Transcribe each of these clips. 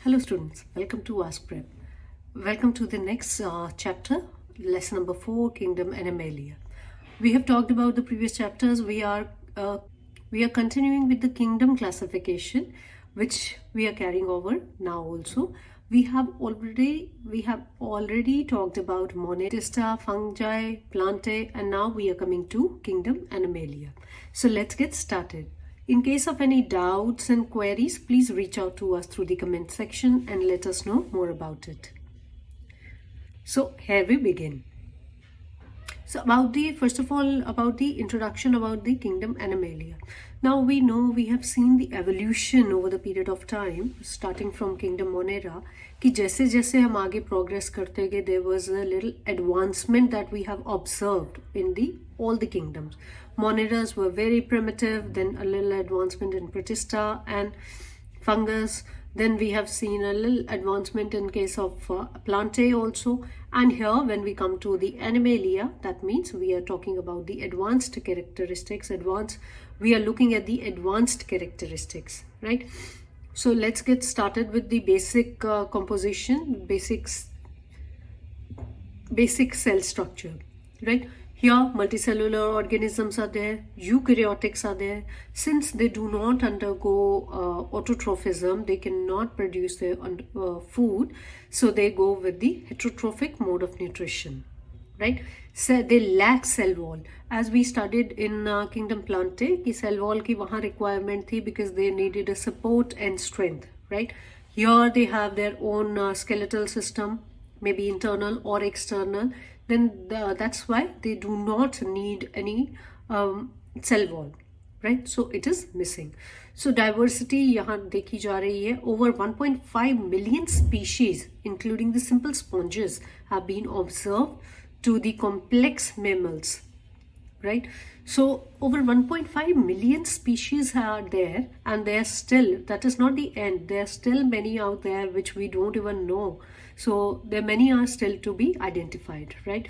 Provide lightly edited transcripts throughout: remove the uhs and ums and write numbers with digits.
Hello students, welcome to Ask Prep. Welcome to the next chapter, lesson number 4, Kingdom Animalia. We have talked about the previous chapters. We are continuing with the kingdom classification, which we are carrying over now also. We have already talked about Monetista, fungi, plantae, and now we are coming to Kingdom Animalia. So let's get started. In case of any doubts and queries, please reach out to us through the comment section and let us know more about it. So here we begin. So first of all, about the introduction about the Kingdom Animalia. Now we know we have seen the evolution over the period of time, starting from Kingdom Monera, कि जैसे जैसे हम आगे progress करते गए, there was a little advancement that we have observed in all the kingdoms. Moneras were very primitive, then a little advancement in Protista and fungus. Then we have seen a little advancement in case of plantae also. And here when we come to the Animalia, that means we are talking about the advanced characteristics. We are looking at the advanced characteristics, right? So let's get started with the basic composition, basic cell structure, right? Here, multicellular organisms are there, eukaryotics are there. Since they do not undergo autotrophism, they cannot produce their food, so they go with the heterotrophic mode of nutrition, right? So they lack cell wall. As we studied in Kingdom Plantae, कि cell wall की वहाँ requirement थी because they needed a support and strength, right? Here they have their own skeletal system, maybe internal or external. Then that's why they do not need any cell wall, right? So it is missing. So diversity यहाँ देखी जा रही है. Over 1.5 million species, including the simple sponges, have been observed to the complex mammals, right? So over 1.5 million species are there, and they are still, that is not the end, there are still many out there which we don't even know. So there many are still to be identified, right?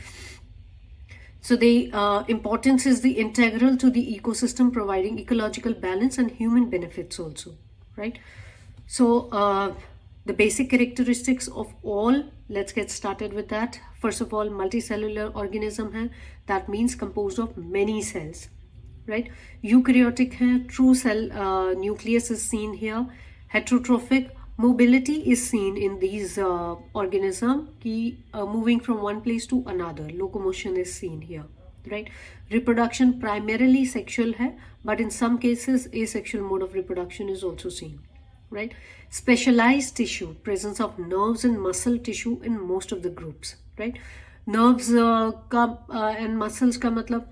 So the importance is the integral to the ecosystem, providing ecological balance and human benefits also, right? So the basic characteristics of all, let's get started with that. First of all, multicellular organism hai, that means composed of many cells, right? Eukaryotic hai, true cell nucleus is seen here. Heterotrophic, mobility is seen in these organisms, moving from one place to another. Locomotion is seen here, right? Reproduction primarily sexual hai, but in some cases asexual mode of reproduction is also seen, right? Specialized tissue, presence of nerves and muscle tissue in most of the groups, right? Nerves and muscles ka matlab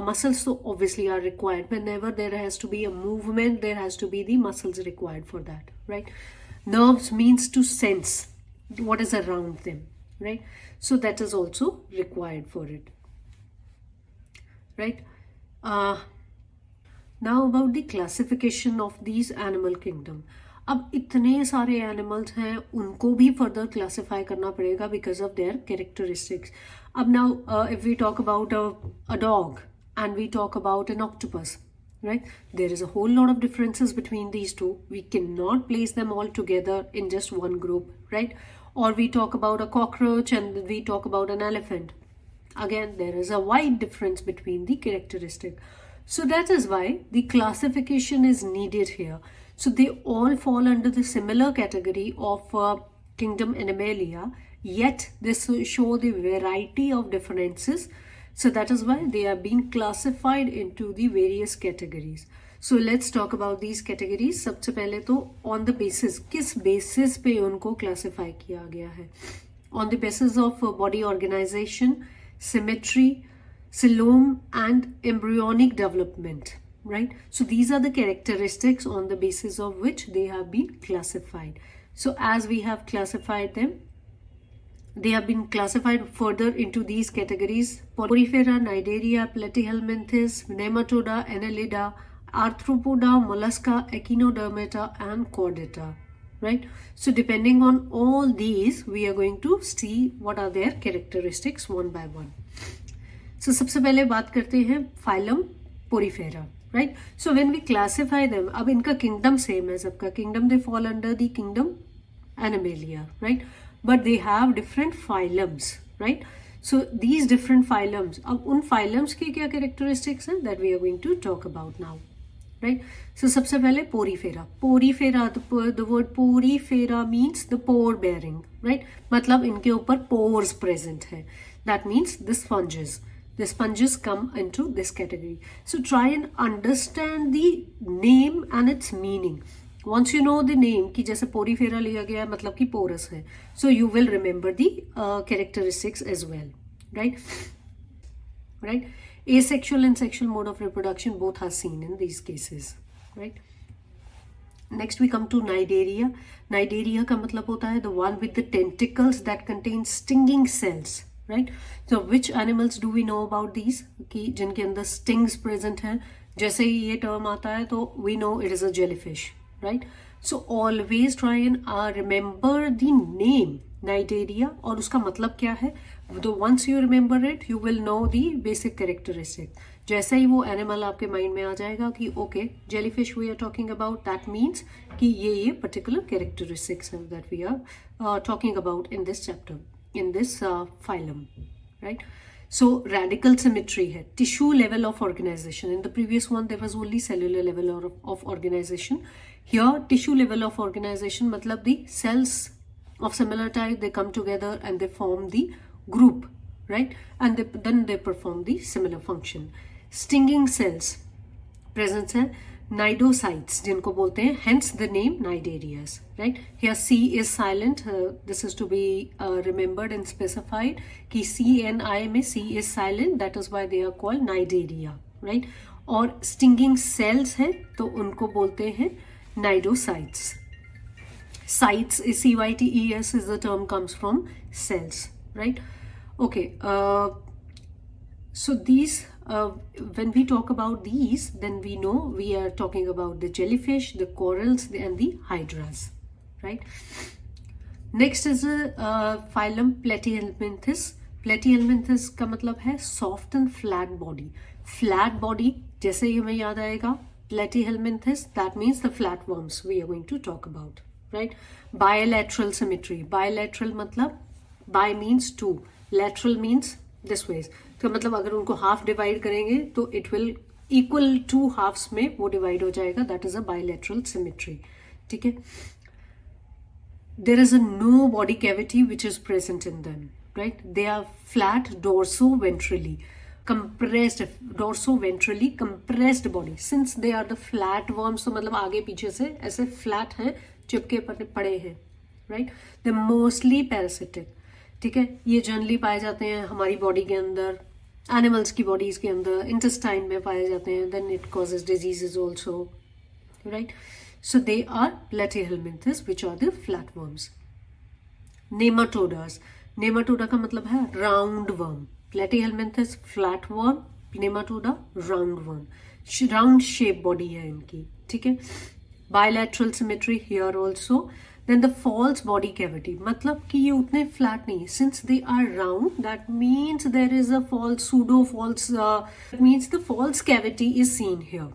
muscles so obviously are required. Whenever there has to be a movement, there has to be the muscles required for that, right? Nerves means to sense what is around them, right? So that is also required for it, right? Now about the classification of these animal kingdom. अब इतने सारे animals हैं, उनको भी further classify करना पड़ेगा because of their characteristics. अब now if we talk about a dog and we talk about an octopus, right? There is a whole lot of differences between these two. We cannot place them all together in just one group, right? Or we talk about a cockroach and we talk about an elephant. Again, there is a wide difference between the characteristic. So that is why the classification is needed here. So they all fall under the similar category of Kingdom Animalia, yet they show the variety of differences. So that is why they are being classified into the various categories. So let's talk about these categories. सबसे पहले तो on the basis, किस basis पे उनको classify किया गया है? On the basis of body organization, symmetry, coelom and embryonic development, right? So these are the characteristics on the basis of which they have been classified. So as we have classified them, they have been classified further into these categories: Porifera, Cnidaria, Platyhelminthes, Nematoda, Annelida, Arthropoda, Mollusca, Echinodermata and Chordata, right? So depending on all these, we are going to see what are their characteristics one by one. So सबसे पहले बात करते हैं phylum Porifera, right? So when we classify them, अब इनका kingdom same है सबका. Kingdom they fall under the kingdom Animalia, right? But they have different phylums, right? So these different phylums, अब उन phylums के क्या characteristics हैं that we are going to talk about now, right? So सबसे पहले porifera. Porifera, the word porifera means the pore bearing, right? मतलब इनके ऊपर pores present है. That means the sponges. The sponges come into this category. So try and understand the name and its meaning. Once you know the name कि जैसे Porifera लिया गया है मतलब कि porous है, so you will remember the characteristics as well, right? Right? Asexual and sexual mode of reproduction both are seen in these cases, right? Next we come to Cnidaria. Cnidaria का मतलब होता है the one with the tentacles that contain stinging cells, right? So which animals do we know about these कि जिनके अंदर stings present हैं? जैसे ही ये term आता है तो we know it is a jellyfish, right? So always try and remember the name Cnidaria और उसका मतलब क्या है. So once you remember it, you will know the basic characteristic. जैसे ही वो animal आपके mind में आ जाएगा कि okay, jellyfish we are talking about, that means कि ये particular characteristics हैं that we are talking about in this chapter, in this phylum, right? So radical symmetry है tissue level of organization. In the previous one there was only cellular level of organization. Here tissue level of organization मतलब the cells of similar type, they come together and they form the group, right? And then they perform the similar function. Stinging cells presence है cnidocytes जिनको बोलते हैं, hence the name Cnidarias, right? Here C is silent. This is to be remembered and specified कि C and I में C is silent, that is why they are called Cnidaria, right? और stinging cells है तो उनको बोलते हैं cnidocytes. Cytes is CYTES is the term comes from cells, right? Okay, so these when we talk about these, then we know we are talking about the jellyfish, the corals and the hydras, right? Next is a phylum Platyhelminthes. Platyhelminthes का मतलब है soft and flat body. Flat body जैसे ही हमें याद आएगा Platyhelminthes, that means the flatworms we are going to talk about, right? Bilateral symmetry. Bilateral मतलब bi means two, lateral means this ways. तो मतलब अगर उनको हाफ डिवाइड करेंगे तो it will equal to halves में वो डिवाइड हो जाएगा. That is a bilateral symmetry. ठीक है. There is a no body cavity which is present in them, right? They are flat dorsoventrally compressed, dorsoventrally compressed body. Since they are the flat worms तो मतलब आगे पीछे से ऐसे flat हैं, चिपके पड़े हैं, राइट? They mostly parasitic. ठीक है. ये जनरली पाए जाते हैं हमारी बॉडी के अंदर, एनिमल्स की बॉडीज के अंदर, इंटेस्टाइन में पाए जाते हैं. Then it causes diseases also, right? So they are platyhelminthes which are the flatworms. Nematodas. Nematoda का मतलब है round worm. Platyhelminthes flatworm, nematoda round worm. Round shape body है इनकी. ठीक है. Bilateral symmetry here also. Then the false body cavity, मतलब कि ये उतने flat नहीं. Since they are round, that means there is a false, pseudo-false, means the false cavity is seen here,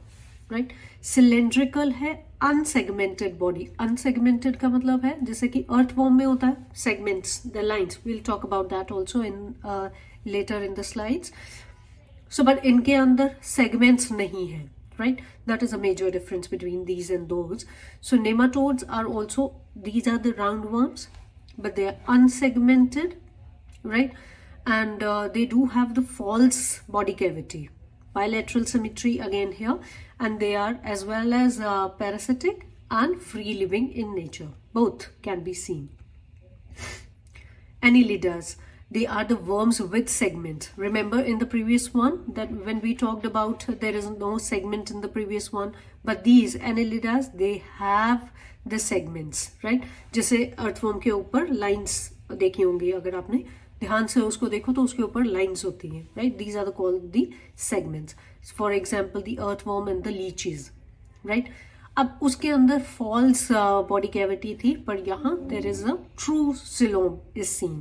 right? Cylindrical है, unsegmented body. Unsegmented का मतलब है जैसे कि earthworm में होता है segments, the lines. We'll talk about that also in later in the slides. So, but इनके अंदर segments नहीं है, right? That is a major difference between these and those. So nematodes are also, these are the roundworms, but they are unsegmented, right? And they do have the false body cavity. Bilateral symmetry again here, and they are as well as parasitic and free living in nature. Both can be seen. Annelidas. They are the worms with segments. Remember in the previous one that when we talked about there is no segment in the previous one, but these annelidas, they have the segments, right? जैसे earthworm के ऊपर lines देखी होंगी, अगर आपने ध्यान से उसको देखो तो उसके ऊपर lines होती हैं, right? These are called the segments. For example, the earthworm and the leeches, right? अब उसके अंदर false body cavity थी, पर यहाँ there is a true coelom is seen.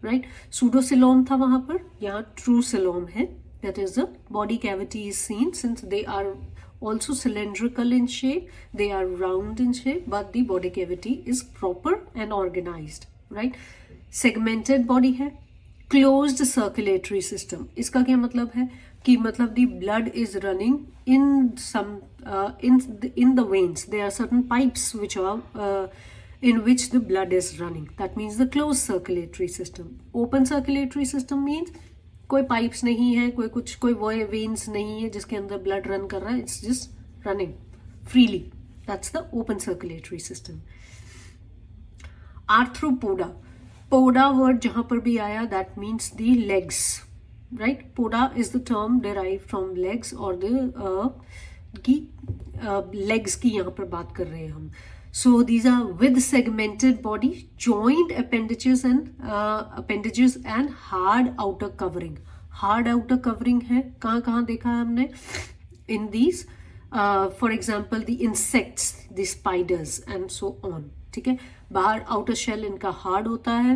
Right. Pseudocoelom था वहां पर, यहाँ ट्रू सिलोम है. that is the body cavity is seen, since they are also cylindrical in shape, they are round in shape, but the body cavity is proper and organized, right? Segmented body है. Closed circulatory system, इसका क्या मतलब है कि मतलब the blood is running in some in the veins. There are certain pipes which are in which the blood is running. That means the closed circulatory system. Open circulatory system means कोई pipes नहीं है, कोई veins नहीं है जिसके अंदर blood run कर रहा है. It's just running freely. That's the open circulatory system. Arthropoda, poda word जहां पर भी आया that means the legs, right? Poda is the term derive from legs, और द लेग्स की यहाँ पर बात कर रहे हैं हम. So these are with segmented body, joint appendages and hard outer covering. Hard outer covering है, कहाँ देखा है हमने? In these, for example, the insects, the spiders and so on. ठीक है, बाहर outer shell इनका hard होता है,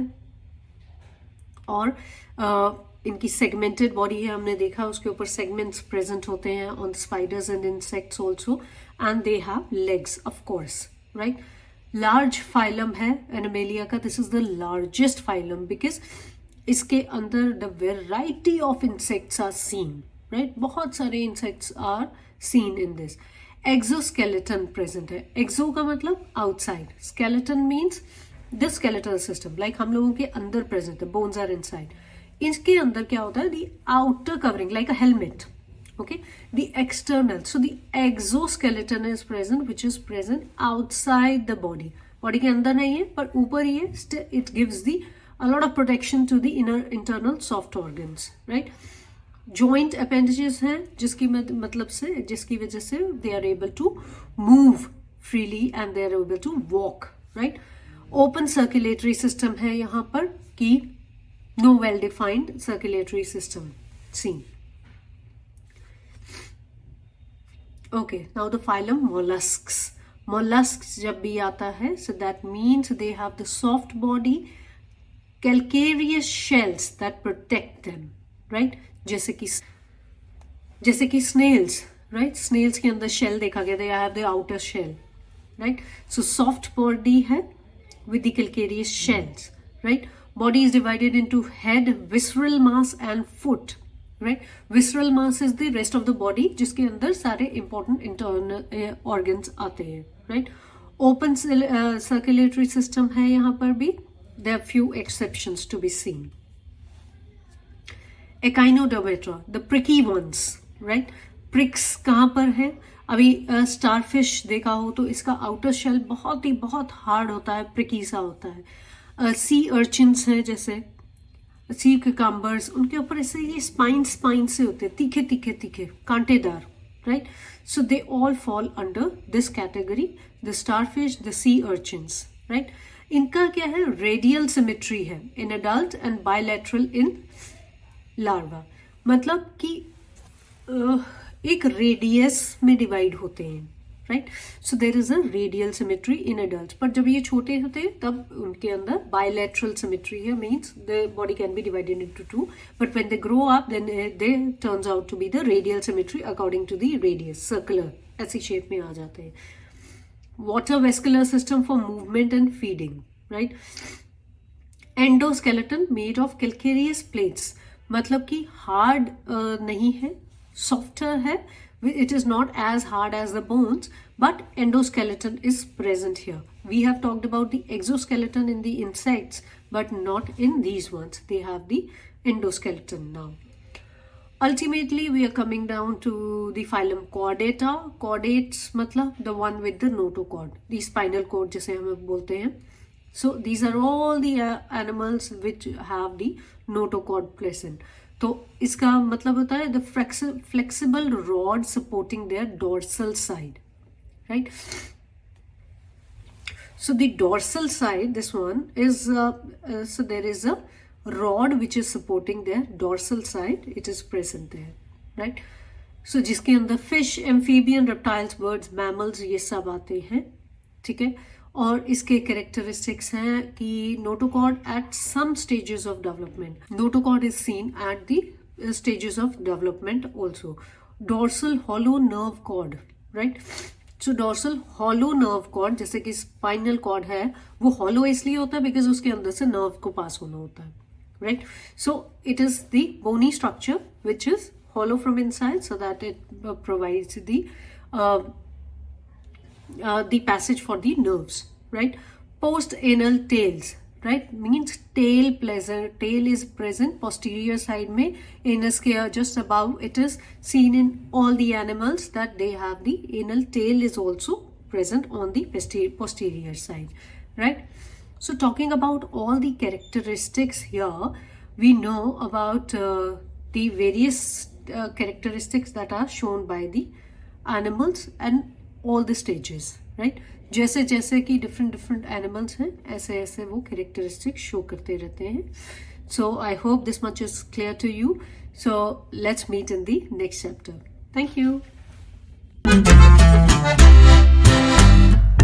और इनकी segmented body है, हमने देखा उसके ऊपर segments present होते हैं on spiders and insects also, and they have legs, of course. Right? Large phylum है एनिमेलिया का. This is the largest phylum because इसके अंदर the variety of insects are seen, right? बहुत सारे insects are seen in this. Exoskeleton present है. Exo का मतलब outside, skeleton means the skeletal system, like हम लोगों के अंदर present है, bones are inside. इसके अंदर क्या होता है? The outer covering, like a helmet. Okay, the external, so the exoskeleton is present, which is present outside the body. Body के अंदर नहीं है पर ऊपर ही है. It gives the a lot of protection to the internal soft organs, right? Joint appendages हैं जिसकी मतलब से, जिसकी वजह से they are able to move freely and they are able to walk, right? Open circulatory system है यहाँ पर कि no well defined circulatory system seen. Okay, now the phylum mollusks. Mollusks जब भी आता है, so that means they have the soft body, calcareous shells that protect them, right? जैसे कि snails, right? Snails के अंदर shell देखा गया, they have the outer shell, right? So soft body है with the calcareous shells, right? Body is divided into head, visceral mass and foot. Right? Visceral mass is the rest of the body जिसके अंदर सारे important internal organs आते हैं, right? Open circulatory system है यहाँ पर भी. There are few exceptions to be seen. Echinodermata, the pricky ones, right? Pricks कहाँ पर है? अभी starfish देखा हो तो इसका outer shell बहुत hard होता है, pricky सा होता है. Sea urchins है जैसे सी cucumbers, उनके ऊपर ऐसे ये स्पाइन से होते हैं, तीखे कांटेदार, right? So they all fall under this category, the starfish, the sea urchins, right? इनका क्या है? रेडियल सिमेट्री है in adult and bilateral in larva. मतलब कि एक रेडियस में डिवाइड होते हैं, right? So there is a radial symmetry in adult. पर जब ये छोटे होते हैं तब उनके अंदर बायलैटरल सिमेट्री है, means the body can be divided into two, but when they grow up then they turns out to be the radial symmetry according to the radius, circular ऐसी शेप में आ जाते हैं. Water vascular system for movement and feeding, right? Endoskeleton made of calcareous plates, मतलब कि hard नहीं है, softer है. It is not as hard as the bones, but endoskeleton is present here. We have talked about the exoskeleton in the insects, but not in these ones. They have the endoskeleton now. Ultimately, we are coming down to the phylum Chordata. Chordates मतलब the one with the notochord, the spinal cord जिसे हम बोलते हैं. So these are all the animals which have the notochord present. तो इसका मतलब होता है the flexible rod supporting their dorsal side, right? So the dorsal side, this one is so there is a rod which is supporting their dorsal side, it is present there, right? So जिसके अंदर fish, amphibian, reptiles, birds, mammals ये सब आते हैं, ठीक है? और इसके कैरेक्टरिस्टिक्स हैं कि notochord at some stages of development, notochord is seen at the stages of development also. Dorsal hollow nerve cord, right? So dorsal hollow nerve cord, जैसे कि spinal cord है, वो hollow इसलिए होता है because उसके अंदर से nerve को pass होना होता है, right? So it is the bony structure which is hollow from inside, so that it provides the passage for the nerves, right? Post anal tails, right, means tail is present posterior side में, anus के just above. It is seen in all the animals that they have the anal tail is also present on the posterior side, right? So talking about all the characteristics here, we know about the various characteristics that are shown by the animals and all the stages, right? जैसे जैसे कि different animals हैं, ऐसे ऐसे वो characteristics show करते रहते हैं. So I hope this much is clear to you. So let's meet in the next chapter. Thank you.